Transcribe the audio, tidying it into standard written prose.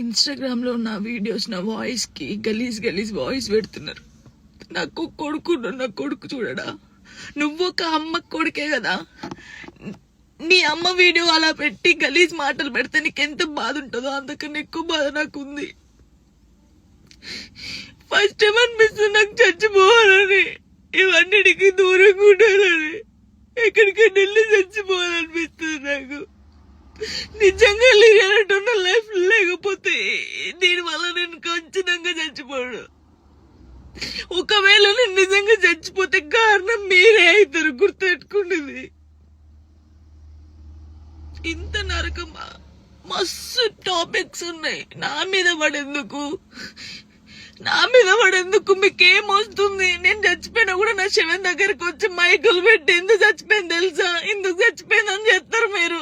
Instagram లో నా videos నా వాయిస్ కి గలీజ్ వాయిస్ పెడుతున్నారు. నాకు నా కొడుకు చూడడా? నువ్వు ఒక అమ్మ కొడుకే కదా. నీ అమ్మ వీడియో అలా పెట్టి గలీజ్ మాటలు పెడితే నీకెంత బాధ ఉంటుందో అంతకన్నా ఎక్కువ బాధ నాకుంది. ఫస్ట్ టైం అనిపిస్తుంది నాకు చచ్చిపోవాలని, ఇవన్నిటికి దూరంగా ఉండాలని, ఎక్కడికైనా వెళ్ళి చచ్చిపోవాలనిపిస్తుంది నాకు. నిజంగా లేనట్టున్న లైఫ్ లేకపోతే దీనివల్ల నేను ఖచ్చితంగా చచ్చిపోను. ఒకవేళ నేను నిజంగా చచ్చిపోతే కారణం మీరే అవుతారు, గుర్తుపెట్టుకునేది. ఇంత నరకమా? మస్తు టాపిక్స్ ఉన్నాయి. నా మీద పడేందుకు మీకేమొస్తుంది? నేను చచ్చిపోయినా కూడా నా శవం దగ్గరకు వచ్చి మైకులు పెట్టి ఎందుకు చచ్చిపోయింది తెలుసా, ఎందుకు చచ్చిపోయిందని చెప్తారు మీరు.